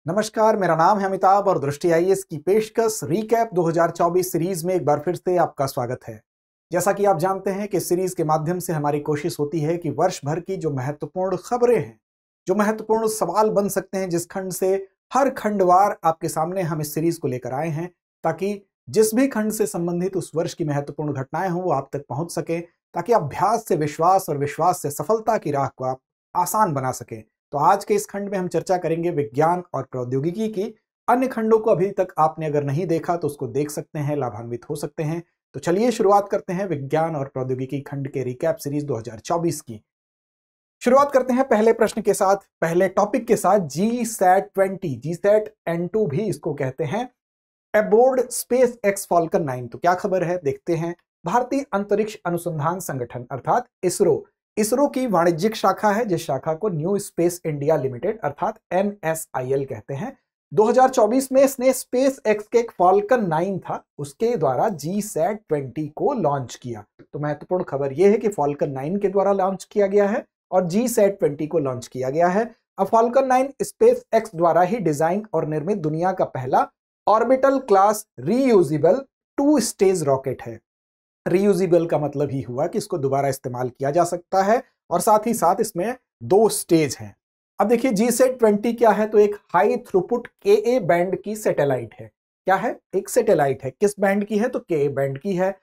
नमस्कार, मेरा नाम है अमिताभ और दृष्टि आईएएस की पेशकश रीकैप 2024 सीरीज में एक बार फिर से आपका स्वागत है। जैसा कि आप जानते हैं कि इस सीरीज के माध्यम से हमारी कोशिश होती है कि वर्ष भर की जो महत्वपूर्ण खबरें हैं, जो महत्वपूर्ण सवाल बन सकते हैं, जिस खंड से हर खंडवार आपके सामने हम इस सीरीज को लेकर आए हैं, ताकि जिस भी खंड से संबंधित उस वर्ष की महत्वपूर्ण घटनाएं हों वो आप तक पहुंच सके, ताकि अभ्यास से विश्वास और विश्वास से सफलता की राह को आप आसान बना सकें। तो आज के इस खंड में हम चर्चा करेंगे विज्ञान और प्रौद्योगिकी की। अन्य खंडों को अभी तक आपने अगर नहीं देखा तो उसको देख सकते हैं, लाभान्वित हो सकते हैं। तो चलिए शुरुआत करते हैं विज्ञान और प्रौद्योगिकी खंड के रिकैप सीरीज 2024 की। शुरुआत करते हैं पहले प्रश्न के साथ, पहले टॉपिक के साथ। GSAT-20, GSAT N2 भी इसको कहते हैं, अबोर्ड स्पेस एक्स फॉल्कन 9। तो क्या खबर है, देखते हैं। भारतीय अंतरिक्ष अनुसंधान संगठन अर्थात इसरो की वाणिज्यिक शाखा है, जिस शाखा को न्यू स्पेस इंडिया लिमिटेड अर्थात NSIL कहते हैं। 2024 में इसने स्पेस एक्स के एक फॉल्कन 9 था, उसके द्वारा GSAT-20 को लॉन्च किया। तो महत्वपूर्ण खबर यह है कि फॉल्कन 9 के द्वारा लॉन्च किया गया है और GSAT-20 को लॉन्च किया गया है। अब फॉल्कन 9 स्पेस एक्स द्वारा ही डिजाइन और निर्मित दुनिया का पहला orbital class reusable 2 stage rocket है। रीयूजेबल का मतलब ही हुआ कि इसको दोबारा इस्तेमाल किया जा सकता है और साथ ही साथ इसमें 2 स्टेज हैं। अब देखिए GSAT-20 क्या है, तो एक हाई थ्रूपुट KA बैंड की सैटेलाइट है। क्या है? एक सैटेलाइट है। किस बैंड की है? तो KA बैंड की है।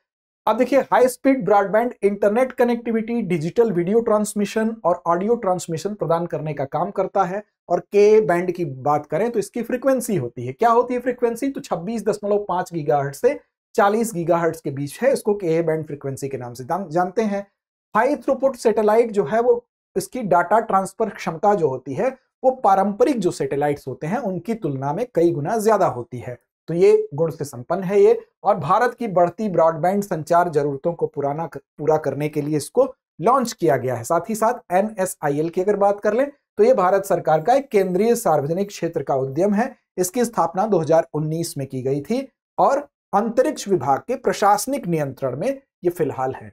अब देखिए high speed broadband internet connectivity, digital video transmission और ऑडियो ट्रांसमिशन प्रदान करने का काम करता है। और KA बैंड की बात करें तो इसकी फ्रीक्वेंसी होती है, क्या होती है फ्रीक्वेंसी, तो 26.5 गीगाहर्ट्ज से 40 गीगाहर्ट्ज के बीच है। इसको KA बैंड फ्रीक्वेंसी के नाम से जानते हैं। हाई थ्रूपुट सैटेलाइट जो है वो इसकी डाटा ट्रांसफर क्षमता जो होती है वो पारंपरिक जो सैटेलाइट्स होते हैं उनकी तुलना में कई गुना ज्यादा होती है। तो ये गुण से संपन्न है ये, और भारत की बढ़ती ब्रॉडबैंड संचार जरूरतों को पूरा करने के लिए इसको लॉन्च किया गया है। साथ ही साथ NSIL की अगर बात कर लें तो ये भारत सरकार का एक केंद्रीय सार्वजनिक क्षेत्र का उद्यम है। इसकी स्थापना 2019 में की गई थी और अंतरिक्ष विभाग के प्रशासनिक नियंत्रण में ये फिलहाल है।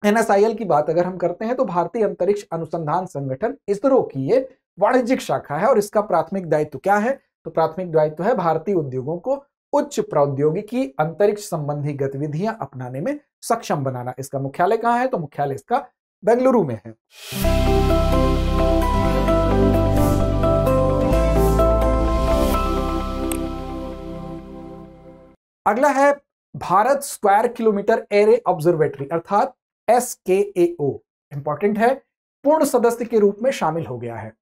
NSIL की बात अगर हम करते हैं तो भारतीय अंतरिक्ष अनुसंधान संगठन इसरो की ये वाणिज्यिक शाखा है। और इसका प्राथमिक दायित्व क्या है, तो प्राथमिक दायित्व है भारतीय उद्योगों को उच्च प्रौद्योगिकी अंतरिक्ष संबंधी गतिविधियां अपनाने में सक्षम बनाना। इसका मुख्यालय कहां है, तो मुख्यालय इसका बेंगलुरु में है। अगला है Bharat square kilometre array observatory अर्थात SKAO। इंपॉर्टेंट है, पूर्ण सदस्य के रूप में शामिल हो गया है।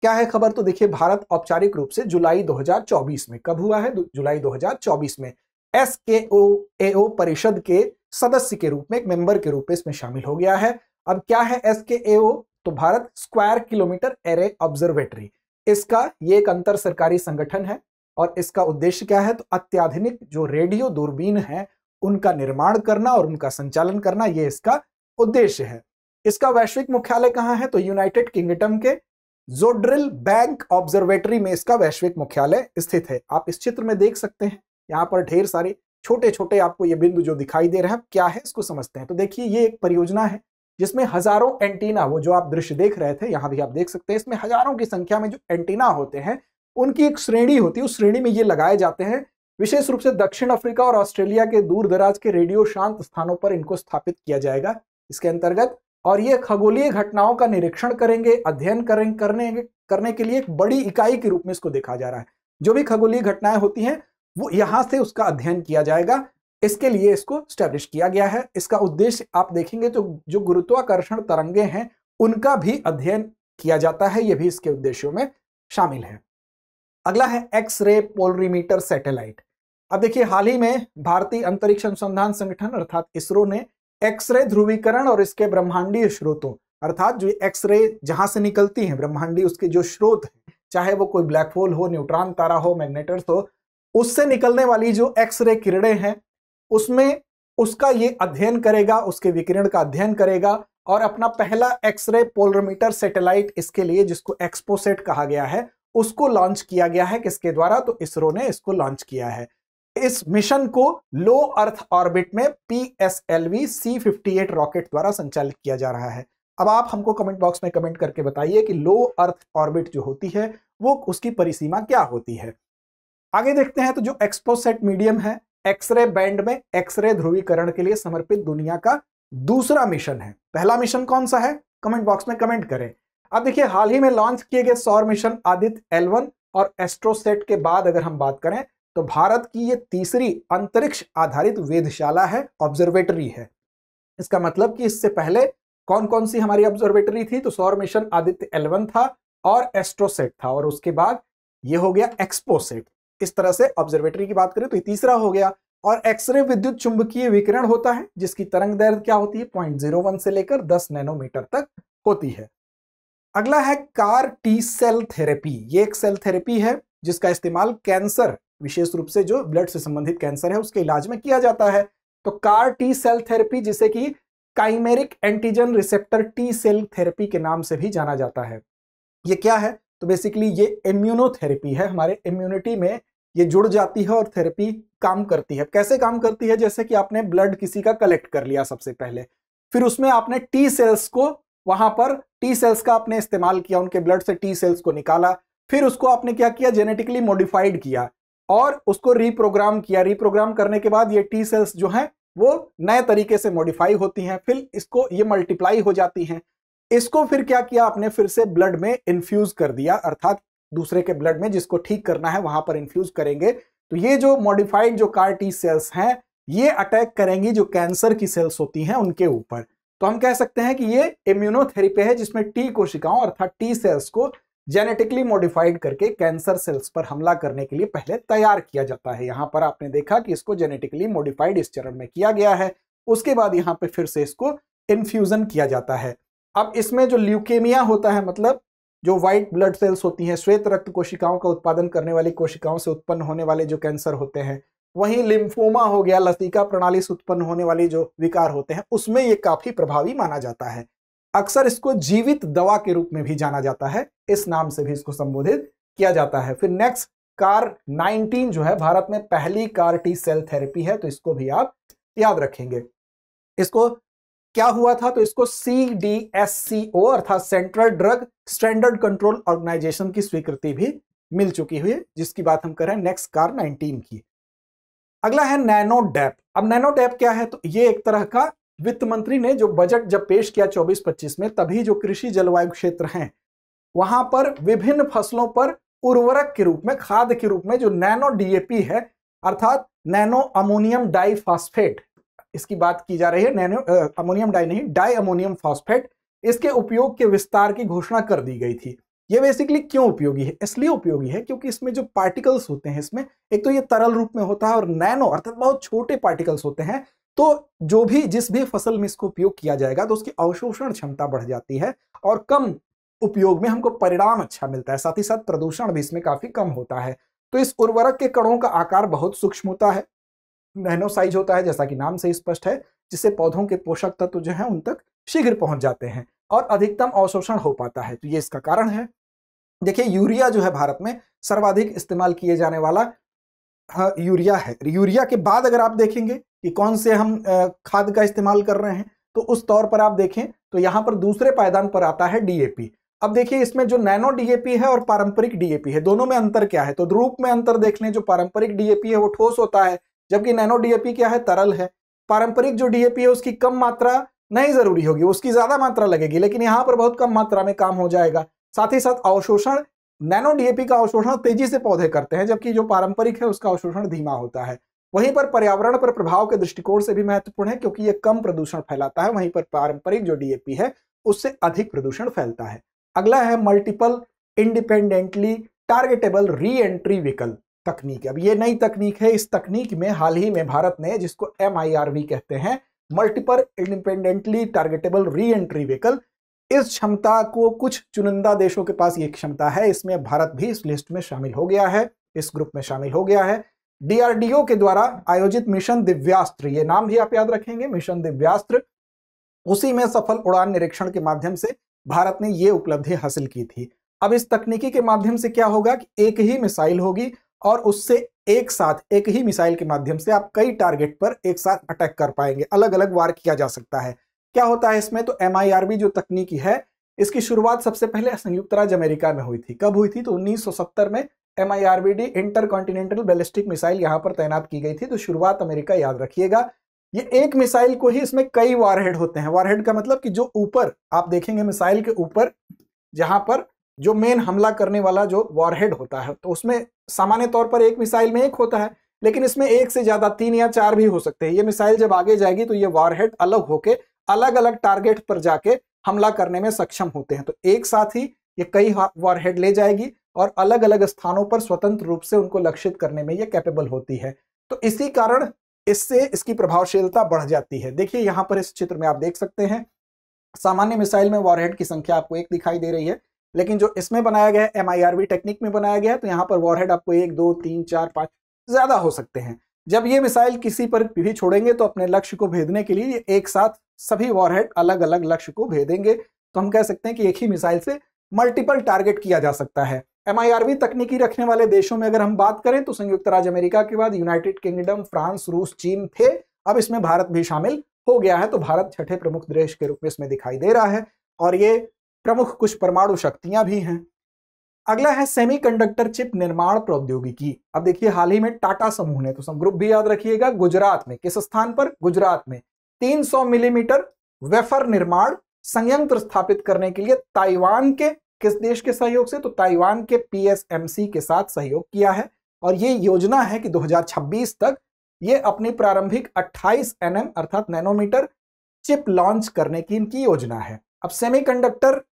क्या है खबर, तो देखिए भारत औपचारिक रूप से जुलाई 2024 में, कब हुआ है, जुलाई 2024 में SKAO परिषद के सदस्य के रूप में, एक मेंबर के रूप में इसमें शामिल हो गया है। अब क्या है SKAO, तो Bharat square kilometre array observatory, इसका ये एक अंतर सरकारी संगठन है और इसका उद्देश्य क्या है, तो अत्याधुनिक जो रेडियो दूरबीन है उनका निर्माण करना और उनका संचालन करना, ये इसका उद्देश्य है। इसका वैश्विक मुख्यालय कहां है, तो यूनाइटेड किंगडम के जोड्रिल बैंक ऑब्जर्वेटरी में इसका वैश्विक मुख्यालय स्थित है। आप इस चित्र में देख सकते हैं, यहाँ पर ढेर सारे छोटे छोटे आपको ये बिंदु जो दिखाई दे रहे हैं, क्या है इसको समझते हैं। तो देखिए ये एक परियोजना है जिसमें हजारों एंटीना, वो जो आप दृश्य देख रहे थे यहाँ भी आप देख सकते हैं, इसमें हजारों की संख्या में जो एंटीना होते हैं उनकी एक श्रेणी होती है, उस श्रेणी में ये लगाए जाते हैं। विशेष रूप से दक्षिण अफ्रीका और ऑस्ट्रेलिया के दूर दराज के रेडियो शांत स्थानों पर इनको स्थापित किया जाएगा इसके अंतर्गत। और ये खगोलीय घटनाओं का निरीक्षण करेंगे, अध्ययन करने के लिए एक बड़ी इकाई के रूप में इसको देखा जा रहा है। जो भी खगोलीय घटनाएं होती हैं वो यहां से उसका अध्ययन किया जाएगा, इसके लिए इसको स्टैब्लिश किया गया है। इसका उद्देश्य आप देखेंगे तो जो गुरुत्वाकर्षण तरंगे हैं उनका भी अध्ययन किया जाता है, ये भी इसके उद्देश्यों में शामिल है। अगला है एक्स-रे पोलरीमीटर सैटेलाइट। अब देखिए हाल ही में भारतीय अंतरिक्ष अनुसंधान संगठन अर्थात इसरो ने एक्स-रे ध्रुवीकरण और इसके ब्रह्मांडीय स्रोतों अर्थात जो एक्स-रे जहां से निकलती हैं ब्रह्मांडीय, उसके जो स्रोत हैं, चाहे वो कोई ब्लैक होल हो, न्यूट्रॉन तारा हो, मैग्नेटर्स हो, उससे निकलने वाली जो एक्स-रे किरणें हैं उसमें उसका ये अध्ययन करेगा, उसके विकिरण का अध्ययन करेगा। और अपना पहला एक्स-रे पोलरीमीटर सैटेलाइट इसके लिए, जिसको एक्सपोसेट कहा गया है, उसको लॉन्च किया गया है। किसके द्वारा, तो इसरो ने इसको लॉन्च किया है। इस मिशन को लो अर्थ ऑर्बिट में PSLV C58 रॉकेट द्वारा संचालित किया जा रहा है। अब आप हमको कमेंट बॉक्स में कमेंट करके बताइए कि लो अर्थ ऑर्बिट जो होती है वो उसकी परिसीमा क्या होती है। आगे देखते हैं तो जो एक्सपोसेट मीडियम है, एक्सरे बैंड में एक्सरे ध्रुवीकरण के लिए समर्पित दुनिया का दूसरा मिशन है। पहला मिशन कौन सा है, कमेंट बॉक्स में कमेंट करें। अब देखिए हाल ही में लॉन्च किए गए सौर मिशन आदित्य L1 और एस्ट्रोसेट के बाद अगर हम बात करें तो भारत की ये तीसरी अंतरिक्ष आधारित वेधशाला है, ऑब्जर्वेटरी है। इसका मतलब कि इससे पहले कौन कौन सी हमारी ऑब्जर्वेटरी थी, तो सौर मिशन आदित्य L1 था और एस्ट्रोसेट था, और उसके बाद ये हो गया एक्सपोसेट। इस तरह से ऑब्जर्वेटरी की बात करें तो ये तीसरा हो गया। और एक्सरे विद्युत चुंबकीय विकिरण होता है जिसकी तरंग दैर्घ्य क्या होती है, 0.01 से लेकर 10 नैनोमीटर तक होती है। अगला है कार टी सेल थेरेपी। ये एक सेल थेरेपी है जिसका इस्तेमाल कैंसर, विशेष रूप से जो ब्लड से संबंधित कैंसर है उसके इलाज में किया जाता है। तो कार टी सेल थेरेपी जिसे कि chimeric antigen receptor T cell therapy के नाम से भी जाना जाता है। ये क्या है, तो बेसिकली ये इम्यूनोथेरेपी है, हमारे इम्यूनिटी में ये जुड़ जाती है और थेरेपी काम करती है। कैसे काम करती है, जैसे कि आपने ब्लड किसी का कलेक्ट कर लिया सबसे पहले, फिर उसमें आपने टी सेल्स को, वहां पर टी सेल्स का आपने इस्तेमाल किया, उनके ब्लड से टी सेल्स को निकाला, फिर उसको आपने क्या किया, जेनेटिकली मॉडिफाइड किया और उसको रीप्रोग्राम किया। रीप्रोग्राम करने के बाद ये टी सेल्स जो हैं वो नए तरीके से मॉडिफाई होती हैं, फिर इसको ये मल्टीप्लाई हो जाती हैं। इसको फिर क्या किया आपने, फिर से ब्लड में इन्फ्यूज कर दिया, अर्थात दूसरे के ब्लड में जिसको ठीक करना है वहां पर इन्फ्यूज करेंगे। तो ये जो मॉडिफाइड जो कार टी सेल्स हैं ये अटैक करेंगी जो कैंसर की सेल्स होती हैं उनके ऊपर। तो हम कह सकते हैं कि ये इम्यूनोथेरेपी है जिसमें टी कोशिकाओं अर्थात टी सेल्स को जेनेटिकली मॉडिफाइड करके कैंसर सेल्स पर हमला करने के लिए पहले तैयार किया जाता है। यहां पर आपने देखा कि इसको जेनेटिकली मॉडिफाइड इस चरण में किया गया है, उसके बाद यहां पे फिर से इसको इन्फ्यूजन किया जाता है। अब इसमें जो ल्यूकेमिया होता है, मतलब जो व्हाइट ब्लड सेल्स होती हैं, श्वेत रक्त कोशिकाओं का उत्पादन करने वाली कोशिकाओं से उत्पन्न होने वाले जो कैंसर होते हैं, वहीं लिम्फोमा हो गया, लसिका प्रणाली से उत्पन्न होने वाली जो विकार होते हैं, उसमें ये काफी प्रभावी माना जाता है। अक्सर इसको जीवित दवा के रूप में भी जाना जाता है, इस नाम से भी इसको संबोधित किया जाता है। फिर नेक्स्ट कार 19 जो है भारत में पहली कार टी सेल थेरेपी है, तो इसको भी आप याद रखेंगे। इसको क्या हुआ था, तो इसको CDSCO अर्थात central drug standard control organisation की स्वीकृति भी मिल चुकी हुई है, जिसकी बात हम कर रहे हैं नेक्स्ट कार 19 की। अगला है नैनोडैप। अब नैनोडैप क्या है, तो ये एक तरह का वित्त मंत्री ने जो बजट जब पेश किया 24-25 में, तभी जो कृषि जलवायु क्षेत्र हैं वहां पर विभिन्न फसलों पर उर्वरक के रूप में, खाद के रूप में जो नैनो DAP है अर्थात नैनो अमोनियम डाइफॉस्फेट, इसकी बात की जा रही है। नैनो अमोनियम डाई नहीं, डाई अमोनियम फॉस्फेट, इसके उपयोग के विस्तार की घोषणा कर दी गई थी। ये बेसिकली क्यों उपयोगी है, इसलिए उपयोगी है क्योंकि इसमें जो पार्टिकल्स होते हैं, इसमें एक तो ये तरल रूप में होता है और नैनो अर्थात बहुत छोटे पार्टिकल्स होते हैं, तो जो भी जिस भी फसल में इसको उपयोग किया जाएगा तो उसकी अवशोषण क्षमता बढ़ जाती है और कम उपयोग में हमको परिणाम अच्छा मिलता है, साथ ही साथ प्रदूषण भी इसमें काफी कम होता है। तो इस उर्वरक के कणों का आकार बहुत सूक्ष्म होता है, नैनो साइज होता है, जैसा कि नाम से स्पष्ट है, जिससे पौधों के पोषक तत्व जो है उन तक शीघ्र पहुंच जाते हैं और अधिकतम अवशोषण हो पाता है। तो ये इसका कारण है। देखिए यूरिया जो है भारत में सर्वाधिक इस्तेमाल किए जाने वाला यूरिया है। यूरिया के बाद अगर आप देखेंगे कि कौन से हम खाद का इस्तेमाल कर रहे हैं, तो उस तौर पर आप देखें तो यहां पर दूसरे पायदान पर आता है DAP। अब देखिए इसमें जो नैनो DAP है और पारंपरिक DAP है, दोनों में अंतर क्या है, तो रूप में अंतर देख लें। जो पारंपरिक DAP है वो ठोस होता है, जबकि नैनो DAP क्या है, तरल है। पारंपरिक जो DAP है उसकी कम मात्रा नहीं जरूरी होगी, उसकी ज्यादा मात्रा लगेगी, लेकिन यहाँ पर बहुत कम मात्रा में काम हो जाएगा। साथ ही साथ अवशोषण, नैनो DAP का अवशोषण तेजी से पौधे करते हैं, जबकि जो पारंपरिक है उसका अवशोषण धीमा होता है। वहीं पर पर्यावरण पर प्रभाव के दृष्टिकोण से भी महत्वपूर्ण है, क्योंकि ये कम प्रदूषण फैलाता है, वहीं पर पारंपरिक जो DAP है उससे अधिक प्रदूषण फैलता है। अगला है multiple independently targetable re entry vehicle तकनीक। अब ये नई तकनीक है, इस तकनीक में हाल ही में भारत ने, जिसको MIRV कहते हैं, multiple independently targetable re entry vehicle, इस क्षमता को कुछ चुनिंदा देशों के पास ये क्षमता है, इसमें भारत भी इस लिस्ट में शामिल हो गया है, इस ग्रुप में शामिल हो गया है। DRDO के द्वारा आयोजित मिशन दिव्यास्त्र, ये नाम भी आप याद रखेंगे, मिशन दिव्यास्त्र, उसी में सफल उड़ान निरीक्षण के माध्यम से भारत ने ये उपलब्धि हासिल की थी। अब इस तकनीकी के माध्यम से क्या होगा कि एक ही मिसाइल होगी और उससे एक साथ, एक ही मिसाइल के माध्यम से आप कई टारगेट पर एक साथ अटैक कर पाएंगे, अलग अलग वार किया जा सकता है। क्या होता है इसमें, तो MIRV जो तकनीकी है इसकी शुरुआत सबसे पहले संयुक्त राज्य अमेरिका में हुई थी। कब हुई थी? तो 1970 में MIRVD इंटरकॉन्टिनेंटल बैलिस्टिक मिसाइल यहां पर तैनात की गई थी। तो शुरुआत अमेरिका, याद रखिएगा। ये एक मिसाइल को ही, इसमें कई वॉरहेड होते हैं। वॉरहेड का मतलब कि जो ऊपर आप देखेंगे मिसाइल के ऊपर जहां पर जो मेन हमला करने वाला जो वॉरहेड होता है, तो उसमें सामान्य तौर पर एक मिसाइल में एक होता है, लेकिन इसमें एक से ज्यादा 3 या 4 भी हो सकते हैं। ये मिसाइल जब आगे जाएगी तो ये वॉरहेड अलग होके अलग अलग टारगेट पर जाके हमला करने में सक्षम होते हैं। तो एक साथ ही ये कई वॉरहेड ले जाएगी और अलग अलग स्थानों पर स्वतंत्र रूप से उनको लक्षित करने में ये कैपेबल होती है। तो इसी कारण इससे इसकी प्रभावशीलता बढ़ जाती है। देखिए यहां पर इस चित्र में आप देख सकते हैं, सामान्य मिसाइल में वॉरहेड की संख्या आपको 1 दिखाई दे रही है, लेकिन जो इसमें बनाया गया है MIRV टेक्निक में बनाया गया है, तो यहाँ पर वॉरहेड आपको 1, 2, 3, 4, 5 ज्यादा हो सकते हैं। जब ये मिसाइल किसी पर भी छोड़ेंगे तो अपने लक्ष्य को भेदने के लिए ये एक साथ सभी वॉरहेड अलग अलग लक्ष्य को भेदेंगे। तो हम कह सकते हैं कि एक ही मिसाइल से मल्टीपल टारगेट किया जा सकता है। MIRV तकनीकी रखने वाले देशों में अगर हम बात करें तो संयुक्त राज्य अमेरिका के बाद यूनाइटेड किंगडम, फ्रांस, रूस, चीन थे। अब इसमें भारत भी शामिल हो गया है। तो भारत छठे प्रमुख देश के रूप में इसमें दिखाई दे रहा है और ये प्रमुख कुछ परमाणु शक्तियां भी हैं। अगला है सेमीकंडक्टर चिप निर्माण प्रौद्योगिकी। अब देखिए हाल ही में टाटा समूह ने, तो सब ग्रुप भी याद रखिएगा, गुजरात में, किस स्थान पर? गुजरात में 300 मिलीमीटर वेफर निर्माण संयंत्र स्थापित करने के लिए ताइवान के किस देश के सहयोग से? तो ताइवान के PSMC के साथ सहयोग किया है। और ये योजना है कि 2026 तक ये अपनी प्रारंभिक 28 nm अर्थात नैनोमीटर चिप लॉन्च करने की इनकी योजना है। अब सेमीकंडक्टर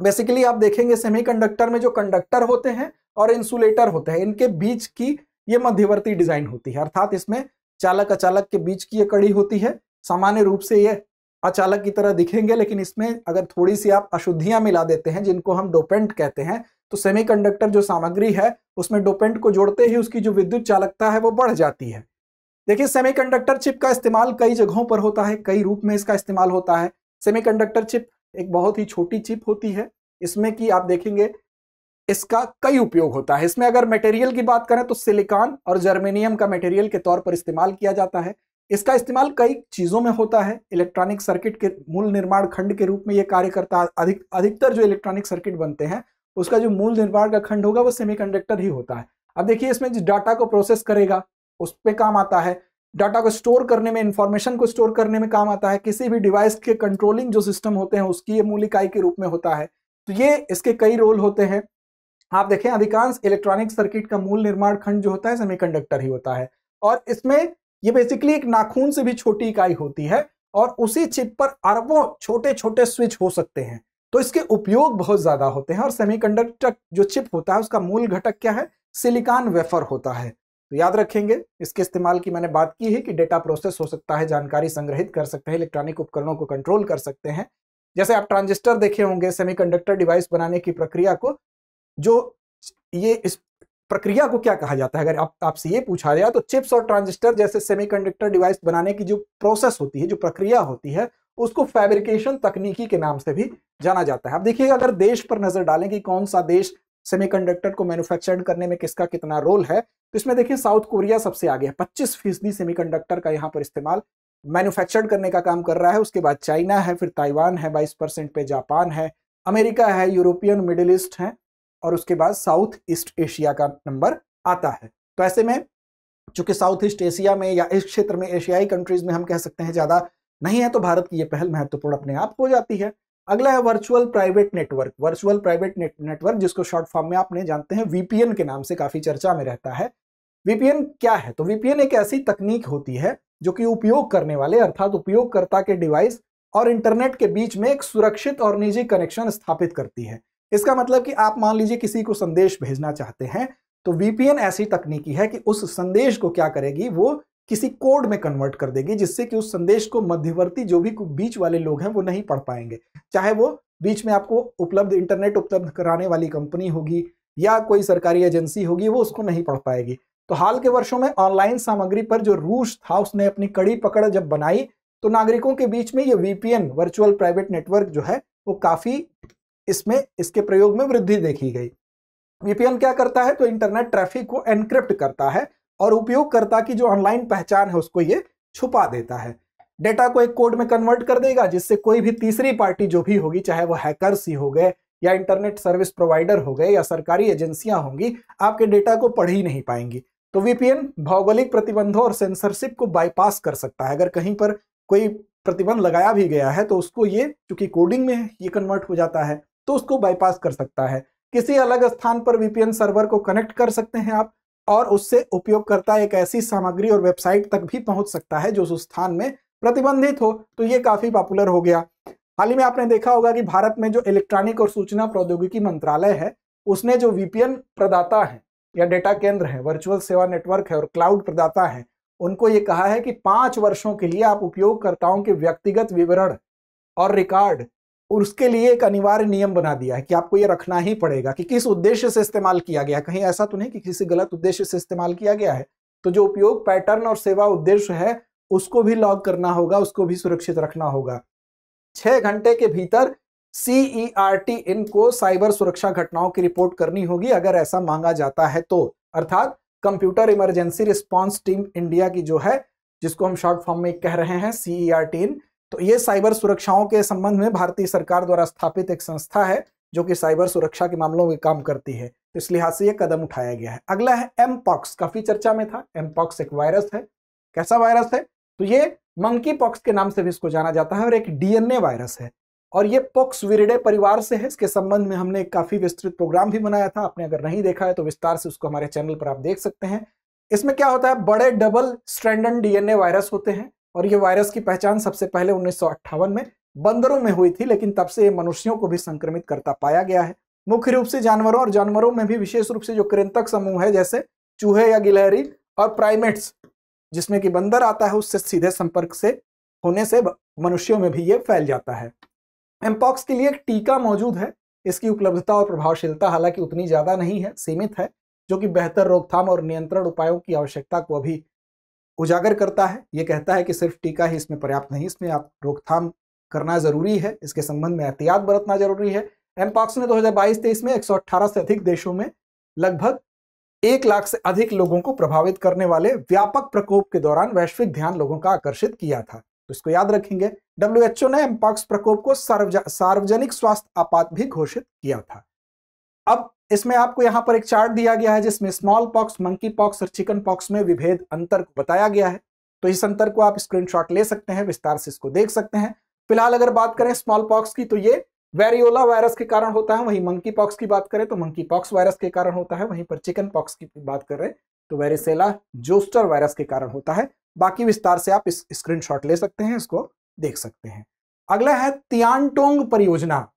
बेसिकली आप देखेंगे, सेमीकंडक्टर में जो कंडक्टर होते हैं और इंसुलेटर होते हैं, इनके बीच की ये मध्यवर्ती डिजाइन होती है, अर्थात इसमें चालक अचालक के बीच की ये कड़ी होती है। सामान्य रूप से ये अचालक की तरह दिखेंगे, लेकिन इसमें अगर थोड़ी सी आप अशुद्धियां मिला देते हैं, जिनको हम डोपेंट कहते हैं, तो सेमीकंडक्टर जो सामग्री है उसमें डोपेंट को जोड़ते ही उसकी जो विद्युत चालकता है वो बढ़ जाती है। देखिए सेमीकंडक्टर चिप का इस्तेमाल कई जगहों पर होता है, कई रूप में इसका इस्तेमाल होता है। सेमीकंडक्टर चिप एक बहुत ही छोटी चिप होती है, इसमें कि आप देखेंगे इसका कई उपयोग होता है। इसमें अगर मटेरियल की बात करें तो सिलिकॉन और जर्मेनियम का मटेरियल के तौर पर इस्तेमाल किया जाता है। इसका इस्तेमाल कई चीजों में होता है। इलेक्ट्रॉनिक सर्किट के मूल निर्माण खंड के रूप में यह कार्य करता है। अधिकतर जो इलेक्ट्रॉनिक सर्किट बनते हैं उसका जो मूल निर्माण का खंड होगा वो सेमीकंडक्टर ही होता है। अब देखिए इसमें जो डाटा को प्रोसेस करेगा उस पर काम आता है, डाटा को स्टोर करने में, इंफॉर्मेशन को स्टोर करने में काम आता है, किसी भी डिवाइस के कंट्रोलिंग जो सिस्टम होते हैं उसकी ये मूल इकाई के रूप में होता है। तो ये इसके कई रोल होते हैं। आप देखें अधिकांश इलेक्ट्रॉनिक सर्किट का मूल निर्माण खंड जो होता है सेमीकंडक्टर ही होता है। और इसमें ये बेसिकली एक नाखून से भी छोटी इकाई होती है और उसी चिप पर अरबों छोटे छोटे स्विच हो सकते हैं। तो इसके उपयोग बहुत ज्यादा होते हैं। और सेमीकंडक्टर जो चिप होता है उसका मूल घटक क्या है? सिलिकॉन वेफर होता है। तो याद रखेंगे इसके इस्तेमाल की मैंने बात की है कि डेटा प्रोसेस हो सकता है, जानकारी संग्रहित कर सकते हैं, इलेक्ट्रॉनिक उपकरणों को कंट्रोल कर सकते हैं। जैसे आप ट्रांजिस्टर देखे होंगे, सेमीकंडक्टर डिवाइस बनाने की प्रक्रिया को, जो ये इस प्रक्रिया को क्या कहा जाता है अगर आपसे ये पूछा जाए तो चिप्स और ट्रांजिस्टर जैसे सेमीकंडक्टर डिवाइस बनाने की जो प्रोसेस होती है, जो प्रक्रिया होती है, उसको फैब्रिकेशन तकनीकी के नाम से भी जाना जाता है। अब देखिएगा अगर देश पर नजर डालें कि कौन सा देश सेमीकंडक्टर को मैन्युफैक्चर करने में किसका कितना रोल है, तो इसमें देखिए साउथ कोरिया सबसे आगे है। 25% सेमीकंडक्टर का यहाँ पर इस्तेमाल मैन्युफैक्चर करने का काम कर रहा है। उसके बाद चाइना है, फिर ताइवान है, 22% पे जापान है, अमेरिका है, यूरोपियन मिडिल ईस्ट है और उसके बाद साउथ ईस्ट एशिया का नंबर आता है। तो ऐसे में चूंकि साउथ ईस्ट एशिया में या इस क्षेत्र में एशियाई कंट्रीज में हम कह सकते हैं ज्यादा नहीं है, तो भारत की ये पहल महत्वपूर्ण अपने आप हो जाती है। अगला है virtual private network. Virtual private network जिसको शॉर्ट फॉर्म में आपने जानते हैं VPN के नाम से काफी चर्चा में रहता है। VPN क्या है? तो VPN एक ऐसी तकनीक होती है जो कि उपयोग करने वाले अर्थात उपयोगकर्ता के डिवाइस और इंटरनेट के बीच में एक सुरक्षित और निजी कनेक्शन स्थापित करती है। इसका मतलब कि आप मान लीजिए किसी को संदेश भेजना चाहते हैं तो VPN ऐसी तकनीकी है कि उस संदेश को क्या करेगी, वो किसी कोड में कन्वर्ट कर देगी जिससे कि उस संदेश को मध्यवर्ती जो भी बीच वाले लोग हैं वो नहीं पढ़ पाएंगे। चाहे वो बीच में आपको उपलब्ध इंटरनेट उपलब्ध कराने वाली कंपनी होगी या कोई सरकारी एजेंसी होगी, वो उसको नहीं पढ़ पाएगी। तो हाल के वर्षों में ऑनलाइन सामग्री पर जो रूस था उसने अपनी कड़ी पकड़ जब बनाई तो नागरिकों के बीच में ये VPN वर्चुअल प्राइवेट नेटवर्क जो है वो काफी इसमें इसके प्रयोग में वृद्धि देखी गई। VPN क्या करता है? तो इंटरनेट ट्रैफिक को एनक्रिप्ट करता है और उपयोगकर्ता की जो ऑनलाइन पहचान है उसको ये छुपा देता है। डेटा को एक कोड में कन्वर्ट कर देगा, जिससे कोई भी तीसरी पार्टी जो भी होगी, चाहे वो हैकर्स ही हो गए या इंटरनेट सर्विस प्रोवाइडर हो गए या सरकारी एजेंसियां होंगी, आपके डेटा को पढ़ ही नहीं पाएंगी। तो वीपीएन भौगोलिक प्रतिबंधों और सेंसरशिप को बाईपास कर सकता है। अगर कहीं पर कोई प्रतिबंध लगाया भी गया है तो उसको ये, चूंकि कोडिंग में ये कन्वर्ट हो जाता है, तो उसको बाईपास कर सकता है। किसी अलग स्थान पर वीपीएन सर्वर को कनेक्ट कर सकते हैं आप, और उससे उपयोगकर्ता एक ऐसी सामग्री और वेबसाइट तक भी पहुंच सकता है जो उस स्थान में प्रतिबंधित हो। तो ये काफी पॉपुलर हो गया। हाल ही में आपने देखा होगा कि भारत में जो इलेक्ट्रॉनिक और सूचना प्रौद्योगिकी मंत्रालय है, उसने जो वीपीएन प्रदाता है या डेटा केंद्र है, वर्चुअल सेवा नेटवर्क है और क्लाउड प्रदाता है, उनको ये कहा है कि 5 वर्षों के लिए आप उपयोगकर्ताओं के व्यक्तिगत विवरण और रिकॉर्ड, उसके लिए एक अनिवार्य नियम बना दिया है कि आपको ये रखना ही पड़ेगा कि किस उद्देश्य से इस्तेमाल किया गया है। कहीं ऐसा तो नहीं कि किसी गलत उद्देश्य से इस्तेमाल किया गया है। तो जो उपयोग पैटर्न और सेवा उद्देश्य है उसको भी लॉग करना होगा, उसको भी सुरक्षित रखना होगा। 6 घंटे के भीतर CERT इनको साइबर सुरक्षा घटनाओं की रिपोर्ट करनी होगी अगर ऐसा मांगा जाता है तो, अर्थात computer emergency response team India की जो है, जिसको हम शॉर्ट फॉर्म में कह रहे हैं CERT इन, तो ये साइबर सुरक्षाओं के संबंध में भारतीय सरकार द्वारा स्थापित एक संस्था है जो कि साइबर सुरक्षा के मामलों में काम करती है। तो इस लिहाज से ये कदम उठाया गया है। अगला है एमपॉक्स, काफी चर्चा में था। एमपॉक्स एक वायरस है। कैसा वायरस है? तो ये मंकी पॉक्स के नाम से भी इसको जाना जाता है और एक DNA वायरस है और ये पॉक्सविरिडे परिवार से है। इसके संबंध में हमने एक काफी विस्तृत प्रोग्राम भी बनाया था। आपने अगर नहीं देखा है तो विस्तार से उसको हमारे चैनल पर आप देख सकते हैं। इसमें क्या होता है, बड़े डबल स्ट्रैंडेड DNA वायरस होते हैं और ये वायरस की पहचान सबसे पहले 1958 में बंदरों में हुई थी, लेकिन तब से ये मनुष्यों को भी संक्रमित करता पाया गया है। मुख्य रूप से जानवरों, और जानवरों में भी विशेष रूप से जो कृंतक समूह है जैसे चूहे या गिलहरी और प्राइमेट्स, जिसमें कि बंदर आता है, उससे सीधे संपर्क से होने से मनुष्यों में भी ये फैल जाता है। एमपॉक्स के लिए एक टीका मौजूद है। इसकी उपलब्धता और प्रभावशीलता हालांकि उतनी ज्यादा नहीं है, सीमित है, जो कि बेहतर रोकथाम और नियंत्रण उपायों की आवश्यकता को अभी उजागर करता है। ये कहता है कि सिर्फ टीका ही इसमें पर्याप्त नहीं, इसमें आप रोकथाम करना जरूरी है, इसके संबंध में एहतियात बरतना जरूरी है। एमपॉक्स ने 2022-23 में 118 से अधिक देशों में लगभग 1 लाख से अधिक लोगों को प्रभावित करने वाले व्यापक प्रकोप के दौरान वैश्विक ध्यान लोगों का आकर्षित किया था। तो इसको याद रखेंगे। WHO ने एमपॉक्स प्रकोप को सार्वजनिक स्वास्थ्य आपात भी घोषित किया था। अब इसमें आपको यहां पर एक चार्ट दिया गया है जिसमें स्मॉल पॉक्स, मंकी पॉक्स और चिकन पॉक्स में विभेद अंतर को बताया गया है। तो इस अंतर को आप स्क्रीनशॉट ले सकते हैं, विस्तार से इसको देख सकते हैं। फिलहाल अगर बात करें स्मॉल पॉक्स की तो ये वेरियोला वायरस के कारण होता है, वहीं मंकी पॉक्स की बात करें तो मंकी पॉक्स वायरस के कारण होता है, वहीं पर चिकन पॉक्स की बात करें तो वेरिसेला जोस्टर वायरस के कारण होता है। बाकी विस्तार से आप इस स्क्रीनशॉट ले सकते हैं, इसको देख सकते हैं। अगला है तियानटोंग परियोजना।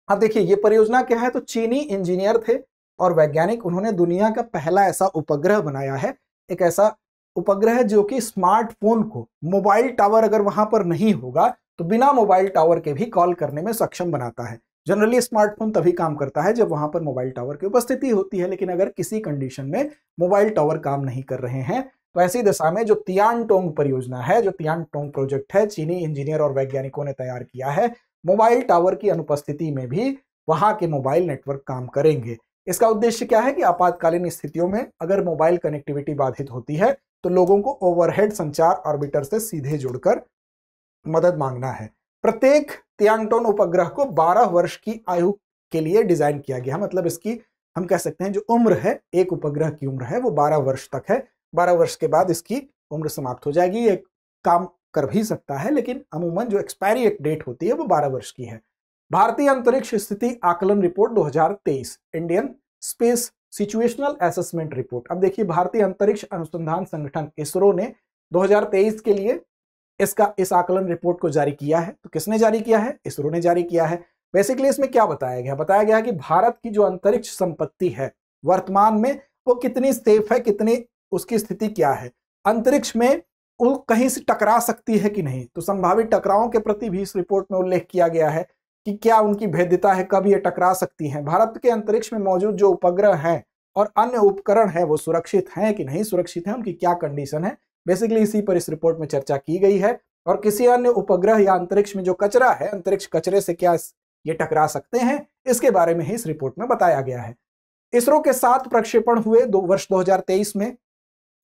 अब देखिए ये परियोजना क्या है, तो चीनी इंजीनियर थे और वैज्ञानिक, उन्होंने दुनिया का पहला ऐसा उपग्रह बनाया है, एक ऐसा उपग्रह जो कि स्मार्टफोन को, मोबाइल टावर अगर वहां पर नहीं होगा तो बिना मोबाइल टावर के भी कॉल करने में सक्षम बनाता है। जनरली स्मार्टफोन तभी काम करता है जब वहां पर मोबाइल टावर की उपस्थिति होती है, लेकिन अगर किसी कंडीशन में मोबाइल टावर काम नहीं कर रहे हैं तो ऐसी दशा में जो तियानटोंग परियोजना है, जो तियानटोंग प्रोजेक्ट है, चीनी इंजीनियर और वैज्ञानिकों ने तैयार किया है, मोबाइल टावर की अनुपस्थिति में भी वहां के मोबाइल नेटवर्क काम करेंगे। इसका उद्देश्य क्या है कि आपातकालीन स्थितियों में अगर मोबाइल कनेक्टिविटी बाधित होती है तो लोगों को ओवरहेड संचार ऑर्बिटर से सीधे जुड़कर मदद मांगना है। प्रत्येक तियानटोन उपग्रह को 12 वर्ष की आयु के लिए डिजाइन किया गया, मतलब इसकी हम कह सकते हैं जो उम्र है, एक उपग्रह की उम्र है वो 12 वर्ष तक है। 12 वर्ष के बाद इसकी उम्र समाप्त हो जाएगी। ये काम कर भी सकता है, लेकिन अमूमन जो एक्सपायरी डेट होती है वो 12 वर्ष की है। भारतीय अंतरिक्ष स्थिति आकलन report 2023, Indian space situational assessment report. अब देखिए भारतीय अंतरिक्ष अनुसंधान संगठन इसरो ने 2023 के लिए इस आकलन रिपोर्ट को जारी किया है। तो किसने जारी किया है? इसरो ने जारी किया है। बेसिकली इसमें क्या बताया गया? बताया गया कि भारत की जो अंतरिक्ष संपत्ति है वर्तमान में वो कितनी सेफ है, कितनी उसकी स्थिति क्या है, अंतरिक्ष में वो कहीं से टकरा सकती है कि नहीं। तो संभावित टकरावों के प्रति भी इस रिपोर्ट में उल्लेख किया गया है कि क्या उनकी भेद्यता है, कब ये टकरा सकती हैं। भारत के अंतरिक्ष में मौजूद जो उपग्रह हैं और अन्य उपकरण हैं वो सुरक्षित हैं कि नहीं सुरक्षित हैं, उनकी क्या कंडीशन है, बेसिकली इसी पर इस रिपोर्ट में चर्चा की गई है। और किसी अन्य उपग्रह या अंतरिक्ष में जो कचरा है, अंतरिक्ष कचरे से क्या ये टकरा सकते हैं, इसके बारे में ही इस रिपोर्ट में बताया गया है। इसरो के 7 प्रक्षेपण हुए वर्ष 2023 में,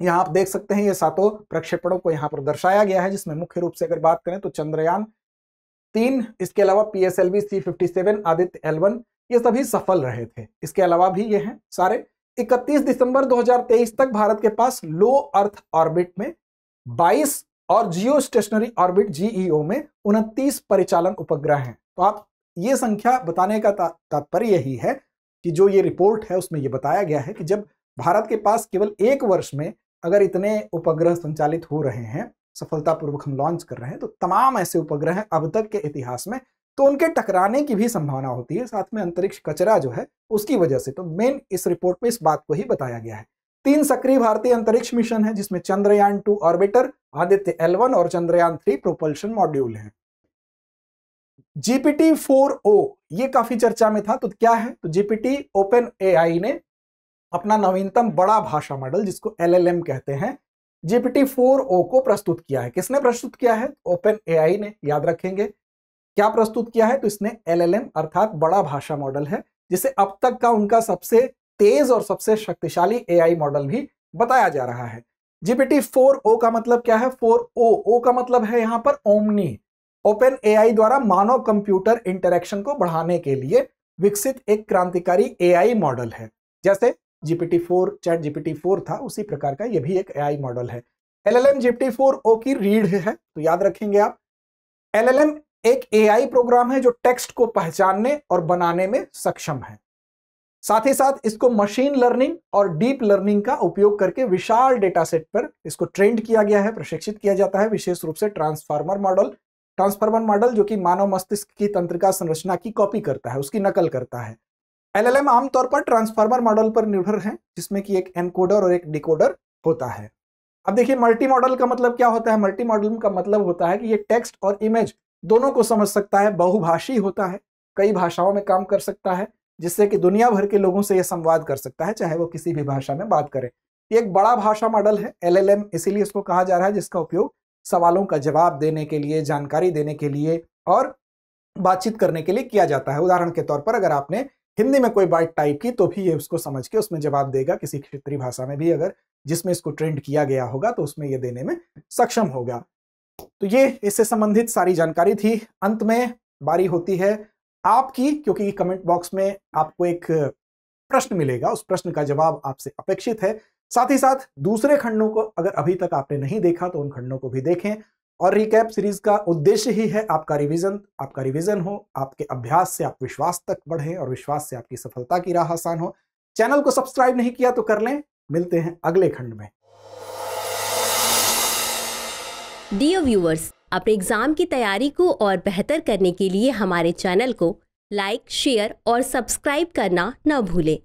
यहाँ आप देख सकते हैं ये सातों प्रक्षेपणों को यहाँ पर दर्शाया गया है, जिसमें मुख्य रूप से अगर बात करें तो चंद्रयान 3, इसके अलावा PSLV C-57, आदित्य L1, ये सभी सफल रहे थे। इसके अलावा भी ये हैं सारे। 31 दिसंबर 2023 तक भारत के पास लो अर्थ ऑर्बिट में 22 और जियो स्टेशनरी ऑर्बिट GEO में 29 परिचालन उपग्रह हैं। तो आप ये संख्या बताने का तात्पर्य यही है कि जो ये रिपोर्ट है उसमें ये बताया गया है कि जब भारत के पास केवल एक वर्ष में अगर इतने उपग्रह संचालित हो रहे हैं, सफलतापूर्वक हम लॉन्च कर रहे हैं, तो तमाम ऐसे उपग्रह हैं अब तक के इतिहास में, तो उनके टकराने की भी संभावना होती है, साथ में अंतरिक्ष कचरा जो है उसकी वजह से। तो मेन इस रिपोर्ट में इस बात को ही बताया गया है। 3 सक्रिय भारतीय अंतरिक्ष मिशन है, जिसमें चंद्रयान 2 ऑर्बिटर, आदित्य L1 और चंद्रयान 3 प्रोपल्शन मॉड्यूल है। GPT-4o ये काफी चर्चा में था। तो क्या है? तो GPT OpenAI ने अपना नवीनतम बड़ा भाषा मॉडल, जिसको LLM कहते हैं, GPT-4o को प्रस्तुत किया है। किसने प्रस्तुत किया है? OpenAI ने। याद रखेंगे क्या प्रस्तुत किया है? तो इसने LLM अर्थात बड़ा भाषा मॉडल है, जिसे अब तक का उनका सबसे तेज और सबसे शक्तिशाली AI मॉडल भी बताया जा रहा है। GPT-4o का मतलब क्या है? 4o का मतलब है यहाँ पर ओमनी। OpenAI द्वारा मानव कंप्यूटर इंटरेक्शन को बढ़ाने के लिए विकसित एक क्रांतिकारी AI मॉडल है। जैसे GPT-4 ChatGPT-4 था, उसी प्रकार का यह भी एक AI मॉडल है। LLM GPT-4o की रीढ़ है, तो याद रखेंगे आप। LLM एक AI प्रोग्राम है जो टेक्स्ट को पहचानने और बनाने में सक्षम है। साथ ही साथ इसको मशीन लर्निंग और डीप लर्निंग का उपयोग करके विशाल डेटा सेट पर इसको ट्रेंड किया गया है, प्रशिक्षित किया जाता है, विशेष रूप से ट्रांसफार्मर मॉडल जो कि मानव मस्तिष्क की तंत्रिका संरचना की कॉपी करता है, उसकी नकल करता है। LLM आमतौर पर ट्रांसफार्मर मॉडल पर निर्भर है, जिसमें कि एक एनकोडर और एक डिकोडर होता है। अब देखिए मल्टी मॉडल का मतलब क्या होता है? मल्टी मॉडल का मतलब होता है कि ये टेक्स्ट और इमेज दोनों को समझ सकता है, बहुभाषी होता है, कई भाषाओं में काम कर सकता है, जिससे कि दुनिया भर के लोगों से यह संवाद कर सकता है, चाहे वो किसी भी भाषा में बात करे। ये एक बड़ा भाषा मॉडल है LLM, इसीलिए इसको कहा जा रहा है, जिसका उपयोग सवालों का जवाब देने के लिए, जानकारी देने के लिए और बातचीत करने के लिए किया जाता है। उदाहरण के तौर पर अगर आपने हिंदी में कोई बात टाइप की तो भी ये उसको समझ के उसमें जवाब देगा, किसी क्षेत्रीय भाषा में भी अगर जिसमें इसको ट्रेंड किया गया होगा तो उसमें ये देने में सक्षम होगा। तो ये इससे संबंधित सारी जानकारी थी। अंत में बारी होती है आपकी, क्योंकि कमेंट बॉक्स में आपको एक प्रश्न मिलेगा, उस प्रश्न का जवाब आपसे अपेक्षित है। साथ ही साथ दूसरे खंडों को अगर अभी तक आपने नहीं देखा तो उन खंडों को भी देखें। और रिकैप सीरीज का उद्देश्य ही है आपका रिवीजन हो, आपके अभ्यास से आप विश्वास तक बढ़े और विश्वास से आपकी सफलता की राह आसान हो। चैनल को सब्सक्राइब नहीं किया तो कर लें। मिलते हैं अगले खंड में। डियर व्यूअर्स, अपने एग्जाम की तैयारी को और बेहतर करने के लिए हमारे चैनल को लाइक, शेयर और सब्सक्राइब करना न भूलें।